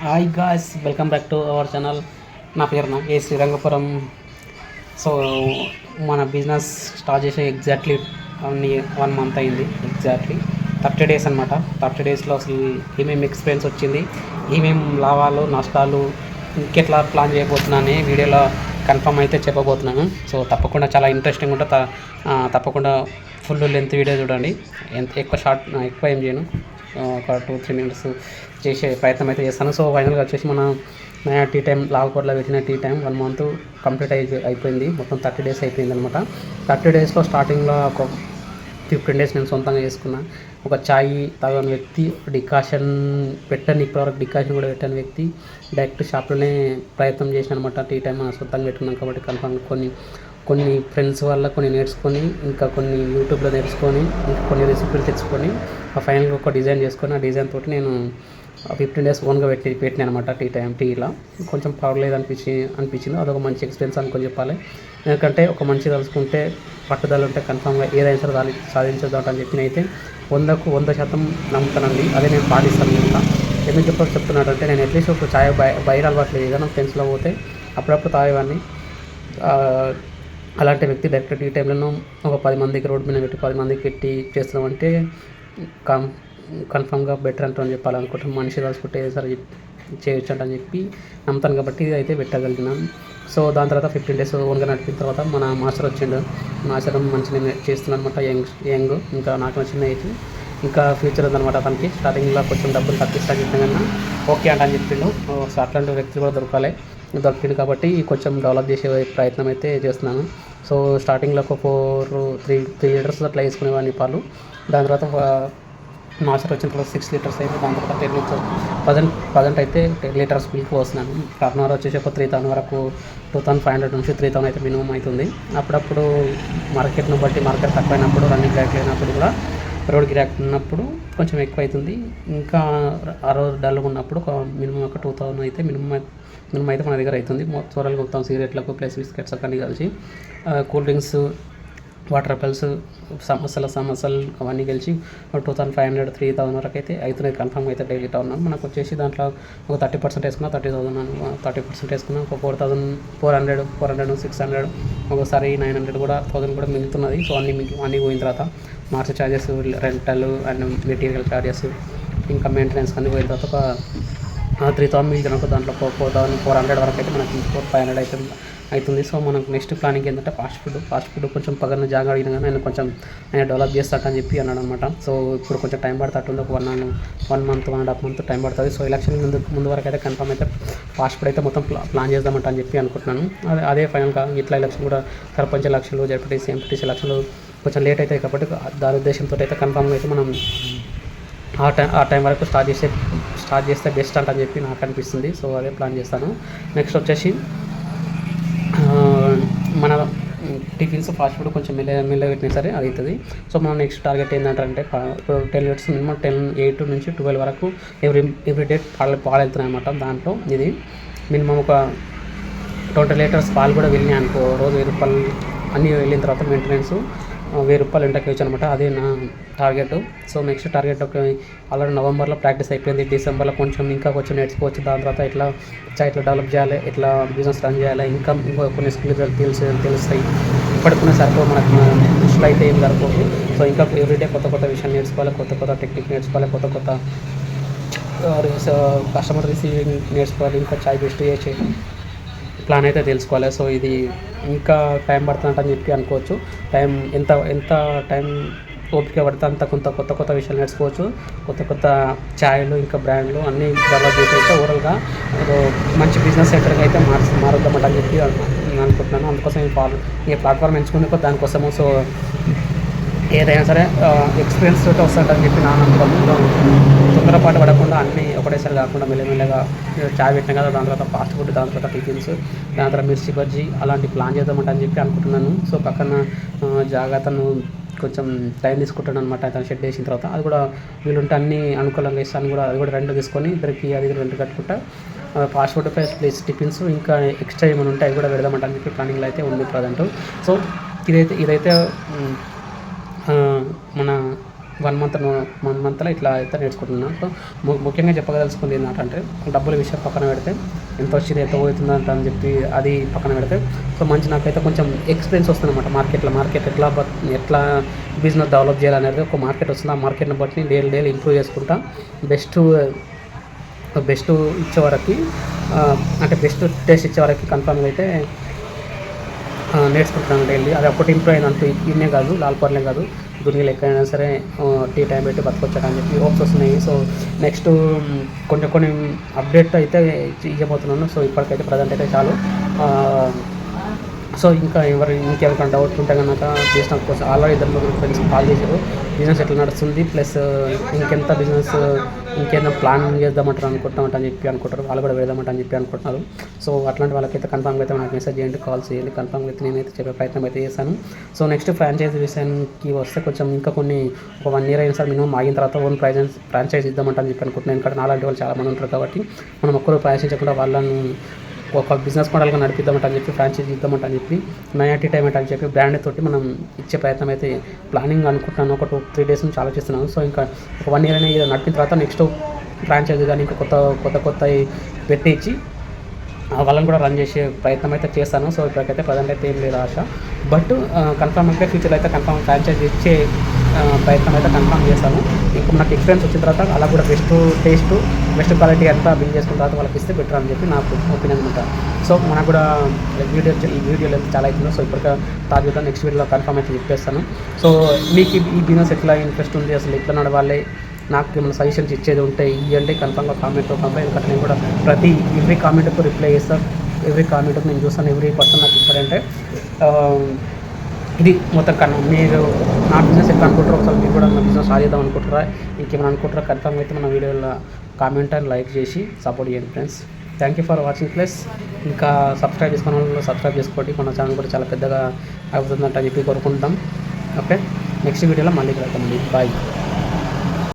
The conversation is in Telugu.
Hi guys, welcome back to our channel. నా పేరు ఏ శ్రీరంగపురం. సో మన బిజినెస్ స్టార్ట్ చేసి ఎగ్జాక్ట్లీ 1 మంత్ అయింది. ఎగ్జాక్ట్లీ 30 డేస్ అనమాట. 30 డేస్లో అసలు ఏమేమి ఎక్స్పీరియన్స్ వచ్చింది, ఏమేమి లాభాలు నష్టాలు, ఇంకెట్లా ప్లాన్ చేయబోతున్నాను వీడియోలో కన్ఫర్మ్ అయితే చెప్పబోతున్నాను. సో తప్పకుండా చాలా ఇంట్రెస్టింగ్ ఉంటుంది. తప్పకుండా ఫుల్ లెంత్ వీడియో చూడండి. ఎక్కువ ఏం చేయను, ఒక 2-3 మినిట్స్ చేసే ప్రయత్నం అయితే చేస్తాను. సో ఫైనల్గా వచ్చేసి మన టీ టైం లావుకోట్లో పెట్టిన టీ టైం 1 మంత్ కంప్లీట్ అయిపోయింది. మొత్తం 30 డేస్ అయిపోయింది అనమాట. 30 డేస్లో స్టార్టింగ్లో ఒక 15 డేస్ నేను సొంతంగా చేసుకున్నా. ఒక ఛాయ్ తాగని వ్యక్తి, డికాషన్ ఇప్పటివరకు డికాషన్ కూడా పెట్టని వ్యక్తి డైరెక్ట్ షాప్లోనే ప్రయత్నం చేసిన అనమాట. టీ టైం సొంతంగా పెట్టుకున్నాం కాబట్టి కన్ఫర్మ్ కొన్ని ఫ్రెండ్స్ వల్ల కొన్ని నేర్చుకొని, ఇంకా కొన్ని యూట్యూబ్లో నేర్చుకొని, ఇంకా కొన్ని రెసిపీలు తెచ్చుకొని ఫైనల్గా ఒక డిజైన్ చేసుకొని, ఆ డిజైన్ తోటి నేను 15 డేస్ ఓన్గా పెట్టిన అనమాట. టీలో కొంచెం పర్వాలేదు అనిపించింది. అదొక మంచి ఎక్స్పీరియన్స్ అనుకొని చెప్పాలి. ఎందుకంటే ఒక మంచి తలుచుకుంటే, పట్టుదల ఉంటే కన్ఫామ్గా ఏదైనా సరే సాధించదు అని చెప్పి అయితే 100% నమ్ముతానండి. అదే నేను పాటిస్తాను అనమాట. ఎందుకు చెప్తున్నాడు అంటే, నేను అట్లీస్ట్ ఒక ఛాయ్ బయట అలవాటు లేదు. నా ఫ్రెండ్స్లో పోతే అప్పుడప్పుడు తాగేవాడిని. అలాంటి వ్యక్తి డైరెక్ట్ టీ టైంలో ఒక 10 మందికి రోడ్డు మీద పెట్టి 10 మందికి పెట్టి చేస్తున్నామంటే కన్ఫామ్గా బెటర్ అంటారని చెప్పాలనుకుంటున్నాను. మనిషి తలుచుకుంటే సరే చేయొచ్చు అని చెప్పి నమ్ముతాను కాబట్టి ఇది అయితే పెట్టగలిగినాను. సో దాని తర్వాత 15 డేస్ ఓన్గా నడిపిన తర్వాత మన మాస్టర్ వచ్చిండు. మాస్టర్ మంచిగా చేస్తున్నాను అనమాట. యంగ్ ఇంకా నాకు చిన్న ఏజ్, ఇంకా ఫ్యూచర్ ఉందన్నమాట. అతనికి స్టార్టింగ్లో కొంచెం డబ్బులు తప్పిస్తాను చెప్పిన కన్నా ఓకే అని చెప్పిండు. సో అట్లాంటి వ్యక్తులు కూడా దొరికింది కాబట్టి కొంచెం డెవలప్ చేసే ప్రయత్నం అయితే చేస్తున్నాను. సో స్టార్టింగ్లో ఒక 3 లీటర్స్ అట్లా వేసుకునేవాడిని పాలు. దాని తర్వాత మాస్టర్ వచ్చిన తర్వాత 6 లీటర్స్ అయితే, దాని తర్వాత 10 లీటర్స్ ప్రజెంట్ అయితే 10 లీటర్స్ మిల్క్ పోస్తున్నాను. టర్నోవర్ వచ్చేసి ఒక 3,000 వరకు, 2,500 నుంచి 3,000 అయితే మినిమం అవుతుంది. అప్పుడప్పుడు మార్కెట్ను బట్టి మార్కెట్ తక్కువైనప్పుడు, రన్నింగ్ గిరాకీ లేనప్పుడు కూడా, రోడ్ గిరాకీ ఉన్నప్పుడు కొంచెం ఎక్కువ అవుతుంది. ఇంకా ఆ రోజు డల్గా ఉన్నప్పుడు మినిమం ఒక 2,000 అయితే మినిమం అయితే మన దగ్గర అవుతుంది. త్వరగా మొత్తం సిగరెట్లకు ప్లస్ బిస్కెట్స్ అన్నీ కలిసి, కూల్ డ్రింక్స్, వాటర్ బాటిల్స్, సమస్యలు అవన్నీ కలిసి 2,500 3,000 వరకు అయితే అవుతున్నాయి. కన్ఫర్మ్ అయితే డైలీ ఉన్నాం. మనకు వచ్చేసి దాంట్లో ఒక 30% వేసుకున్నా 30,000, 30% వేసుకున్నా ఒక 4,400 600, ఒకసారి 900 కూడా 1,000 కూడా మిగులుతున్నది. సో అన్నీ పోయిన తర్వాత March charges, rental and material charges, ఇంకా మెయింటెనెన్స్ అన్నీ పోయిన తర్వాత ఒక 3,000 మిగిలిన దాంట్లో 4,400 వరకు అయితే మనకి 4,500 అవుతుంది. సో మనకు నెక్స్ట్ ప్లానింగ్ ఏంటంటే ఫాస్ట్ ఫుడ్ కొంచెం పగలను జాగా అడిగినా కానీ ఆయన కొంచెం డెవలప్ చేస్తాడని చెప్పి అన్నాడు అనమాట. సో ఇప్పుడు కొంచెం టైం పడుతుంది. ఒక 1 మంత్ 1.5 మంత్ టైం పడుతుంది. సో ఎలక్షన్ ముందు వరకు అయితే కన్ఫర్మ్ అయితే ఫాస్ట్ ఫుడ్ అయితే మొత్తం ప్లాన్ చేద్దామంట అని చెప్పి అనుకుంటున్నాను. అదే ఫైనల్గా ఇట్లా ఎలక్షన్ కూడా సర్పంచ్ ఎలక్షన్లు, జడ్పీటీసీ, ఎంపీటీసీ ఎలక్షన్లు కొంచెం లేట్ అవుతాయి కాబట్టి దాని ఉద్దేశంతో అయితే కన్ఫర్మ్గా అయితే మనం ఆ టైం వరకు స్టార్ట్ చేస్తే బెస్ట్ అని చెప్పి నాకు అనిపిస్తుంది. సో అదే ప్లాన్ చేస్తాను. నెక్స్ట్ వచ్చేసి మన టిఫిన్స్, ఫాస్ట్ ఫుడ్ కొంచెం మెల్లగా పెట్టినా సరే అది అవుతుంది. సో మన నెక్స్ట్ టార్గెట్ ఏంటంటే 10 లీటర్స్ మినిమం 8 నుంచి 12 వరకు ఎవ్రీ డే పాలు వెళ్తున్నాయి అన్నమాట. దాంట్లో ఇది మినిమం ఒక 20 లీటర్స్ పాలు కూడా వెళ్ళినాయి అనుకో, రోజు 1000 రూపాయలు అన్నీ వెళ్ళిన తర్వాత మెయింటెనెన్స్ 1000 రూపాయలు ఎంటకి వచ్చు అనమాట. అదే నా target. So next target already నవంబర్లో ప్రాక్టీస్ అయిపోయింది. డిసెంబర్లో ఇంకా కొంచెం నేర్చుకోవచ్చు. దాని తర్వాత ఇట్లా డెవలప్ చేయాలి, ఇట్లా బిజినెస్ రన్ చేయాలి, ఇంకా కొన్ని స్కిల్స్ తెలుస్తాయి. ఇప్పటికున్న సరిపో మనకు దృష్టిలో అయితే ఏం సరిపోదు. సో ఇంకా ఎవ్రీడే కొత్త విషయాలు నేర్చుకోవాలి, కొత్త టెక్నిక్ నేర్చుకోవాలి, కొత్త కస్టమర్ రిసీవింగ్ నేర్చుకోవాలి, ఇంకా చాయ్ బెస్ట్ చేసే ప్లాన్ అయితే తెలుసుకోవాలి. సో ఇది ఇంకా టైం పడుతుందని చెప్పి అనుకోవచ్చు. ఎంత టైం ఓపిక పడితే అంత కొత్త విషయాలు నేర్చుకోవచ్చు. కొత్త ఛాయలు, ఇంకా బ్రాండ్లు అన్నీ డెవలప్ చేసి అయితే ఓవరాల్గా మంచి బిజినెస్ సెంటర్గా అయితే మారుద్దామని చెప్పి అనుకుంటున్నాను. అందుకోసం ఈ ప్లాట్ఫామ్ ఎంచుకునే దానికోసము. సో ఏదైనా సరే ఎక్స్పీరియన్స్ తోటి వస్తుందని చెప్పి నా నమ్మకం. తొందరపాటు పడకుండా అన్నీ ఒకటేసారి కాకుండా మెల్లమెల్లగా చాయ్ పెట్టినా కదా, దాని తర్వాత ఫాస్ట్ ఫుడ్, దాని తర్వాత టిఫిన్స్, దాని తర్వాత మిర్చి బజ్జీ అలాంటి ప్లాన్ చేద్దామంట చెప్పి అనుకుంటున్నాను. సో పక్కన జాగ్రత్తను కొంచెం టైం తీసుకుంటాను అనమాట. అతను షెడ్ వేసిన తర్వాత అది కూడా వీలుంటే అన్నీ అనుకూలంగా ఇస్తాను కూడా. అది కూడా రెంట్ తీసుకొని ఇద్దరికి అది రెంట్ కట్టుకుంటా ఫాస్ట్ ఫుడ్ ప్లస్ టిఫిన్స్ ఇంకా ఎక్స్ట్రా ఏమైనా ఉంటే అవి కూడా పెడదామంట అని చెప్పి ప్లానింగ్లో అయితే ఉంది ప్రజెంట్. సో ఇదైతే మన వన్ మంత్లో ఇట్లా అయితే నేర్చుకుంటున్నాను. సో ముఖ్యంగా చెప్పదలుచుకుంది ఏంటంటే డబ్బుల విషయం పక్కన పెడితే ఎంత వచ్చింది ఎంత పోతుందంట అని చెప్పి అది పక్కన పెడితే సో నాకైతే కొంచెం ఎక్స్పీరియన్స్ వస్తుందన్నమాట. మార్కెట్ ఎట్లా బిజినెస్ డెవలప్ చేయాలనేది ఒక మార్కెట్ వస్తుంది. ఆ మార్కెట్ని బట్టి డైలీ ఇంప్రూవ్ చేసుకుంటా బెస్ట్ ఇచ్చేవరకు అంటే బెస్ట్ టేస్ట్ ఇచ్చేవరకు కన్ఫర్మ్గా అయితే నేర్చుకుంటున్నాను డైలీ. అది ఒకటి ఇంప్రూవ్ అయినంటూ ఇన్నే కాదు, లాల్పర్లే కాదు, దునియాలో ఎక్కడైనా సరే టీ టైం పెట్టి బతకొచ్చాడని చెప్పి హోప్స్ వస్తున్నాయి. సో నెక్స్ట్ కొన్ని అప్డేట్ అయితే ఇవ్వబోతున్నాను. సో ఇప్పటికైతే ప్రజెంట్ అయితే చాలు. సో ఇంకెవరికైనా డౌట్ ఉంటే కనుక బిజినెస్ కోసం ఆల్రెడీ 2-3 ఫ్రెండ్స్ కాల్ చేశారు. బిజినెస్ ఎట్లా నడుస్తుంది, ప్లస్ ఇంకెంత బిజినెస్ ఇంకేదైనా ప్లాన్ చేద్దామంటారు అని చెప్పి అనుకుంటారు. వాళ్ళు కూడా వెళ్దామంటని చెప్పి అనుకుంటున్నారు. సో అట్లాంటి వాళ్ళకైతే కన్ఫామ్గా అయితే నాకు మెసేజ్ చేయండి, కాల్ చేయండి. కన్ఫామ్గా అయితే నేనైతే చెప్పే ప్రయత్నం అయితే చేశాను. సో నెక్స్ట్ ఫ్రాంచైజీ విషయానికి వస్తే కొంచెం ఇంకా ఒక 1 year అయినా సార్ మినిమం ఆగిన తర్వాత ఓన్ ఫ్రాంచైజ్ ఇద్దామంటని చెప్పి అనుకుంటున్నాను. ఎందుకంటే నాలాంటి వాళ్ళు చాలామంది ఉంటారు కాబట్టి మనం ఒక్కరు ప్రయాసించకుండా వాళ్ళని ఒక బిజినెస్ మోడల్గా నడిపిద్దామంటని చెప్పి ఫ్రాంచైజీ ఇద్దామంటని చెప్పి నయాటి టైం అని చెప్పి బ్రాండ్ తోటి మనం ఇచ్చే ప్రయత్నం అయితే ప్లానింగ్ అనుకుంటున్నాను. ఒక 2-3 days నుంచి ఆలోచిస్తున్నాను. సో ఇంకా ఒక 1 year అనేది నడిపిన తర్వాత నెక్స్ట్ ఫ్రాంచైజీ కానీ ఇంకా కొత్త పెట్టించి వాళ్ళని కూడా రన్ చేసే ప్రయత్నం అయితే చేస్తాను. సో ఇప్పటికైతే ప్రజెంట్ అయితే ఏం లేదు ఆశ. బట్ కన్ఫామ్ అయితే ఫ్యూచర్లో అయితే కన్ఫామ్ ఫ్రాంచైజీ ఇచ్చే ప్రయత్నం అయితే కన్ఫామ్ చేస్తాను. ఇంకా నాకు ఎక్స్పీరియన్స్ వచ్చిన తర్వాత అలా కూడా బెస్ట్ క్వాలిటీ అంతా బిల్డ్ చేసుకున్న తర్వాత వాళ్ళకి ఇస్తే బెటర్ అని చెప్పి నాకు ఒపీనియన్ అనమాట. సో మనకు కూడా ఈ వీడియోలో చాలా అవుతుందో. సో ఇప్పటికే తాజ్ చేద్దాం, నెక్స్ట్ వీడియోలో కన్ఫామ్ అయితే చెప్పేస్తాను. సో మీకు ఈ బిజినెస్ ఎట్లా ఇంట్రెస్ట్ ఉంది, అసలు ఎట్లా నడవాలి, నాకు ఏమైనా సజెషన్స్ ఇచ్చేది ఉంటే ఇవ్వండి కన్ఫామ్గా కామెంట్ రూపంలో. ఎందుకంటే నేను కూడా ఎవ్రీ కామెంట్కు రిప్లై చేస్తాను. ఎవ్రీ కామెంట్కు నేను చూస్తాను. ఎవ్రీ పర్సన్ నాకు ఇస్తారంటే ఇది మొత్తం మీరు నా బిజినెస్ ఎట్లా అనుకుంటారో ఒకసారి మీరు కూడా నా బిజినెస్ సాధిద్దాం అనుకుంటారా, ఇంకేమైనా అనుకుంటారా, కన్ఫామ్ అయితే మన వీడియోలో కామెంట్ అండ్ లైక్ చేసి సపోర్ట్ చేయండి friends. Thank you for watching. Plus ఇంకా సబ్స్క్రైబ్ చేసుకున్న వాళ్ళు సబ్స్క్రైబ్ చేసుకోండి. మన ఛానల్ కూడా చాలా పెద్దగా అవుతుందంట అని చెప్పి కోరుకుంటాం. ఓకే, నెక్స్ట్ వీడియోలో మళ్ళీ కలుద్దామండి. బాయ్.